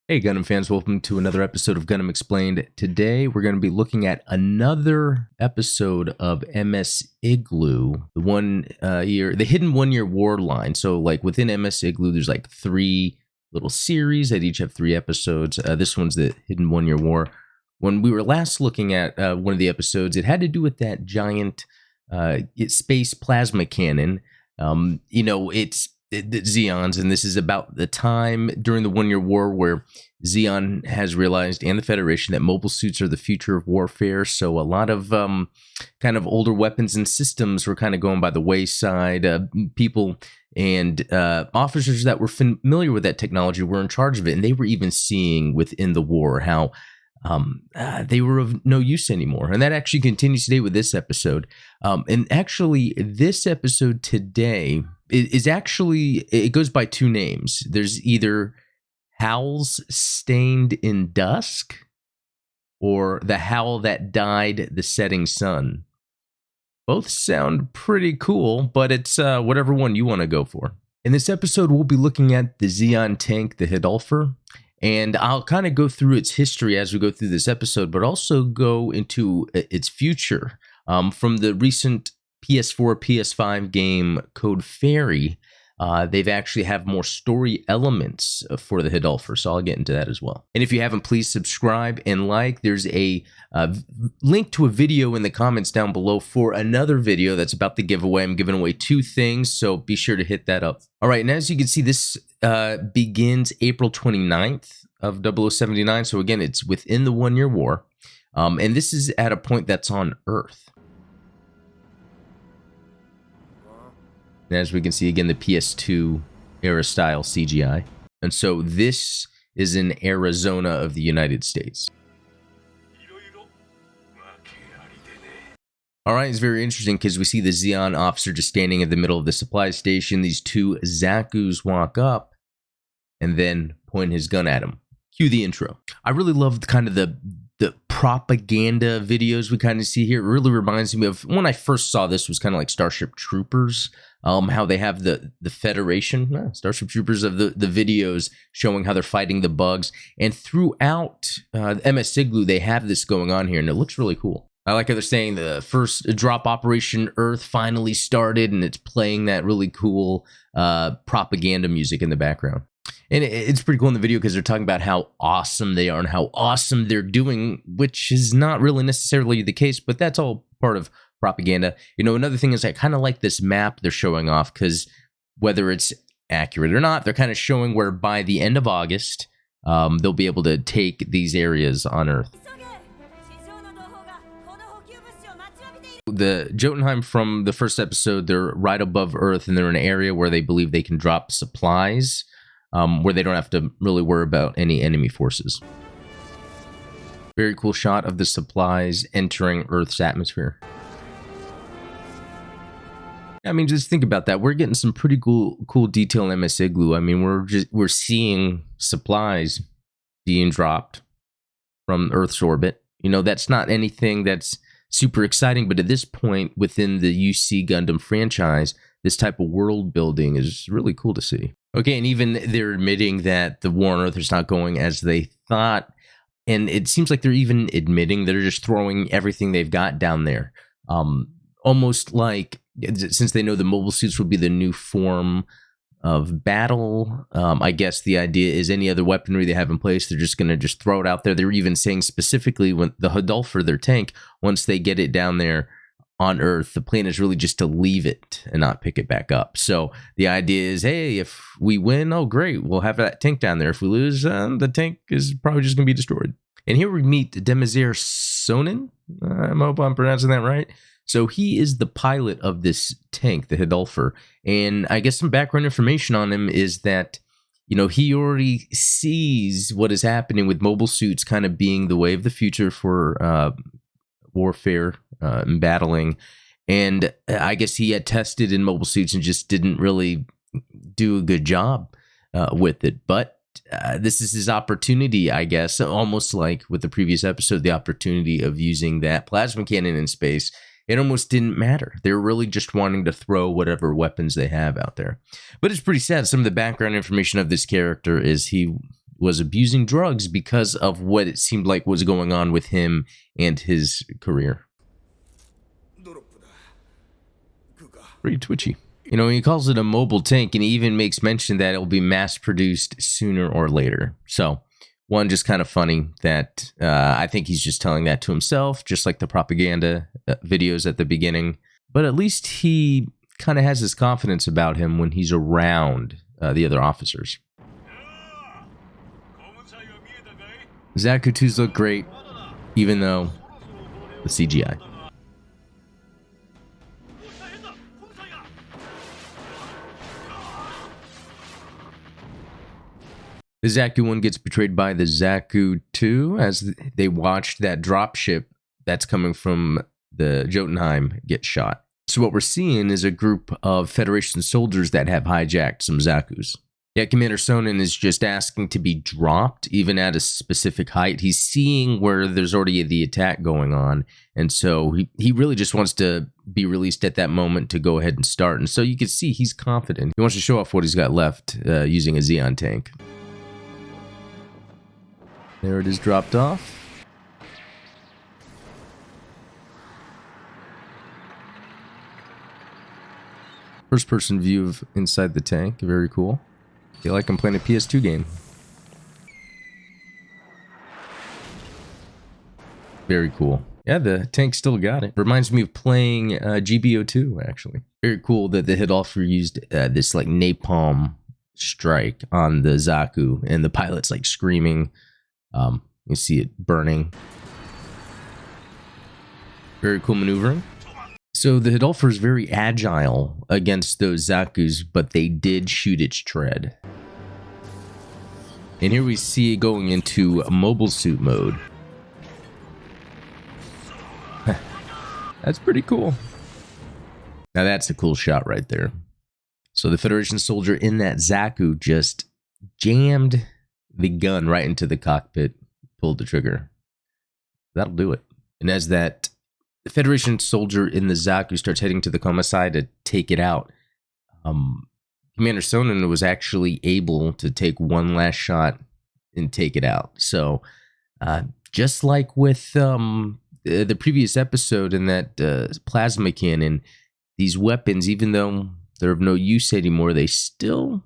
Hey Gundam fans, welcome to another episode of Gundam Explained. Today we're going to be looking at another episode of MS IGLOO, the hidden 1 year war line. So like within MS IGLOO there's like 3 little series that each have 3 episodes. This one's the hidden 1 year war. When we were last looking at one of the episodes, it had to do with that giant space plasma cannon. It's the Zeons, and this is about the time during the 1 year war where Zeon has realized, and the Federation, that mobile suits are the future of warfare. So a lot of kind of older weapons and systems were kind of going by the wayside. People and officers that were familiar with that technology were in charge of it, and they were even seeing within the war how they were of no use anymore. And that actually continues today with this episode. And actually, this episode today it goes by 2 names. There's either Howls Stained in Dusk or The Howl That Died the Setting Sun. Both sound pretty cool, but it's whatever one you want to go for. In this episode, we'll be looking at the Zeon tank, the Hildolfr, and I'll kind of go through its history as we go through this episode, but also go into its future. From the recent PS4, PS5 game Code Fairy, they've actually have more story elements for the Hildolfr, so I'll get into that as well. And if you haven't, please subscribe and like. There's a link to a video in the comments down below for another video that's about the giveaway. I'm giving away 2 things, so be sure to hit that up. All right, and as you can see, this begins April 29th of 0079, so again, it's within the 1 year war, and this is at a point that's on Earth. And as we can see, again, the PS2 era style CGI. And so this is in Arizona of the United States. All right, it's very interesting because we see the Zeon officer just standing in the middle of the supply station. These 2 Zaku's walk up and then point his gun at him. Cue the intro. I really love kind of the propaganda videos we kind of see here. It really reminds me of when I first saw this, was kind of like Starship Troopers. How they have the Federation, Starship Troopers of the videos showing how they're fighting the bugs. And throughout MS IGLOO, they have this going on here, and it looks really cool. I like how they're saying the first drop Operation Earth finally started, and it's playing that really cool propaganda music in the background. And it's pretty cool in the video because they're talking about how awesome they are and how awesome they're doing, which is not really necessarily the case, but that's all part of propaganda. You know, another thing is I kind of like this map they're showing off, because whether it's accurate or not, they're kind of showing where by the end of August, they'll be able to take these areas on Earth. The Jotunheim from the first episode, they're right above Earth, and they're in an area where they believe they can drop supplies, where they don't have to really worry about any enemy forces. Very cool shot of the supplies entering Earth's atmosphere. I mean, just think about that. We're getting some pretty cool detail in MS IGLOO. I mean, we're seeing supplies being dropped from Earth's orbit. You know, that's not anything that's super exciting, but at this point within the UC Gundam franchise, this type of world building is really cool to see. Okay, and even they're admitting that the war on Earth is not going as they thought, and it seems like they're even admitting they're just throwing everything they've got down there. Almost like, since they know the mobile suits will be the new form of battle, I guess the idea is any other weaponry they have in place, they're just going to throw it out there. They're even saying specifically when the Hildolfr, their tank, once they get it down there on Earth, the plan is really just to leave it and not pick it back up. So the idea is, hey, if we win, oh great, we'll have that tank down there. If we lose, the tank is probably just going to be destroyed. And here we meet Demazir Sonin. I hope I'm pronouncing that right. So he is the pilot of this tank, the Hildolfr, and I guess some background information on him is that, you know, he already sees what is happening with mobile suits kind of being the way of the future for warfare and battling, and I guess he had tested in mobile suits and just didn't really do a good job with it, but this is his opportunity, I guess, almost like with the previous episode, the opportunity of using that plasma cannon in space. It almost didn't matter. They were really just wanting to throw whatever weapons they have out there. But it's pretty sad. Some of the background information of this character is he was abusing drugs because of what it seemed like was going on with him and his career. Pretty twitchy. You know, he calls it a mobile tank, and he even makes mention that it will be mass-produced sooner or later. So, one, just kind of funny that I think he's just telling that to himself, just like the propaganda videos at the beginning. But at least he kind of has his confidence about him when he's around the other officers. ZACU 2s look great, even though the CGI. The ZACU 1 gets betrayed by the ZACU 2 as they watched that dropship that's coming from the Jotunheim get shot. So what we're seeing is a group of Federation soldiers that have hijacked some ZACUs. Yeah, Commander Sonnen is just asking to be dropped, even at a specific height. He's seeing where there's already the attack going on, and so he really just wants to be released at that moment to go ahead and start. And so you can see he's confident. He wants to show off what he's got left using a Xeon tank. There it is, dropped off. First-person view of inside the tank, very cool. I feel like I'm playing a PS2 game. Very cool. Yeah, the tank still got it. Reminds me of playing GBO2, actually. Very cool that the Hildolfr used this like napalm strike on the ZACU, and the pilot's like screaming. You see it burning. Very cool maneuvering. So the Hildolfr is very agile against those ZACUs, but they did shoot its tread. And here we see it going into mobile suit mode. That's pretty cool. Now that's a cool shot right there. So the Federation soldier in that ZACU just jammed the gun right into the cockpit, pulled the trigger. That'll do it. And as that Federation soldier in the ZACU starts heading to the coma side to take it out, Commander Sonnen was actually able to take one last shot and take it out. So just like with the previous episode in that plasma cannon, these weapons, even though they're of no use anymore, they still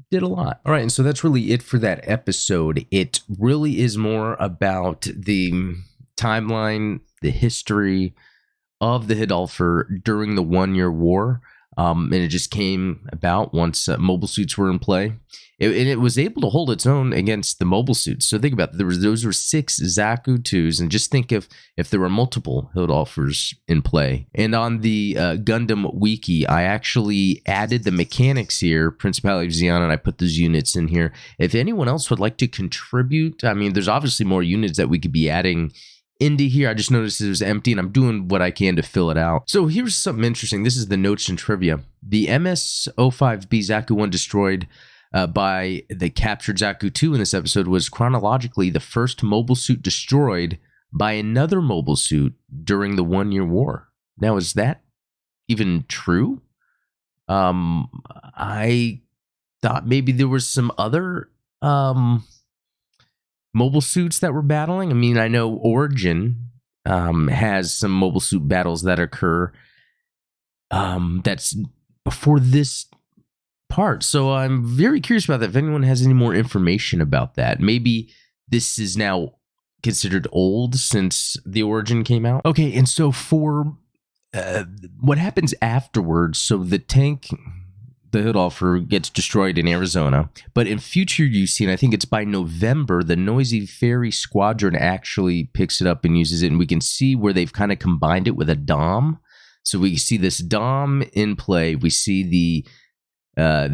did a lot. All right, and so that's really it for that episode. It really is more about the timeline, the history of the Hildolfr during the 1 year war. And it just came about once mobile suits were in play. And it was able to hold its own against the mobile suits. So think about it. Those were 6 ZACU 2s. And just think if there were multiple Hildolfrs in play. And on the Gundam wiki, I actually added the mechanics here, Principality of Xeon, and I put those units in here. If anyone else would like to contribute, I mean, there's obviously more units that we could be adding into here. I just noticed it was empty, and I'm doing what I can to fill it out. So here's something interesting. This is the notes and trivia. The MS 05B ZACU 1 destroyed by the captured ZACU 2 in this episode was chronologically the first mobile suit destroyed by another mobile suit during the 1 year war. Now, is that even true? I thought maybe there was some other mobile suits that were battling. I mean, I know Origin has some mobile suit battles that occur that's before this part. So I'm very curious about that. If anyone has any more information about that, maybe this is now considered old since the Origin came out. Okay, and so for what happens afterwards, so the tank, the Hildolfr, gets destroyed in Arizona, but in future use, and I think it's by November, the Noisy Fairy Squadron actually picks it up and uses it, and we can see where they've kind of combined it with a Dom. So we see this Dom in play. We see the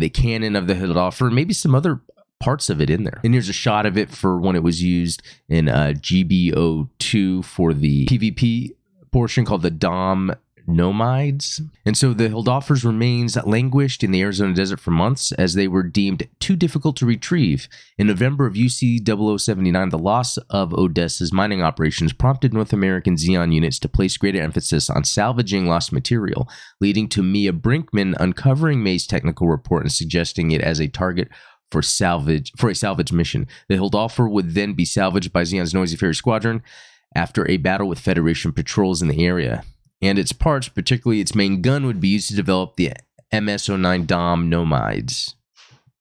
cannon of the Hildolfr, maybe some other parts of it in there. And here's a shot of it for when it was used in GBO2 for the PvP portion called the Dom Nomides. And so the Hildolfr's remains languished in the Arizona desert for months as they were deemed too difficult to retrieve. In November of UC 0079, the loss of Odessa's mining operations prompted North American Xeon units to place greater emphasis on salvaging lost material, leading to Mia Brinkman uncovering May's technical report and suggesting it as a target for a salvage mission. The Hildolfr would then be salvaged by Zeon's Noisy Fairy Squadron after a battle with Federation patrols in the area. And its parts, particularly its main gun, would be used to develop the MS-09 Dom Nomides.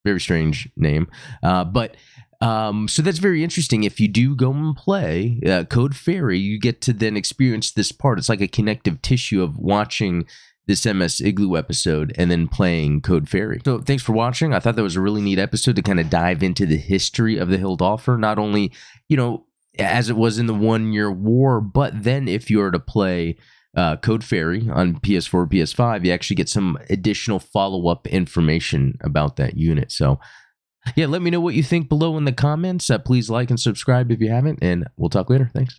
Very strange name. So that's very interesting. If you do go and play Code Fairy, you get to then experience this part. It's like a connective tissue of watching this MS IGLOO episode and then playing Code Fairy. So thanks for watching. I thought that was a really neat episode to kind of dive into the history of the Hildolfr, not only, as it was in the 1 Year War, but then if you were to play Code Fairy on PS4, PS5, you actually get some additional follow-up information about that unit. So yeah, let me know what you think below in the comments. Please like and subscribe if you haven't, and we'll talk later. Thanks.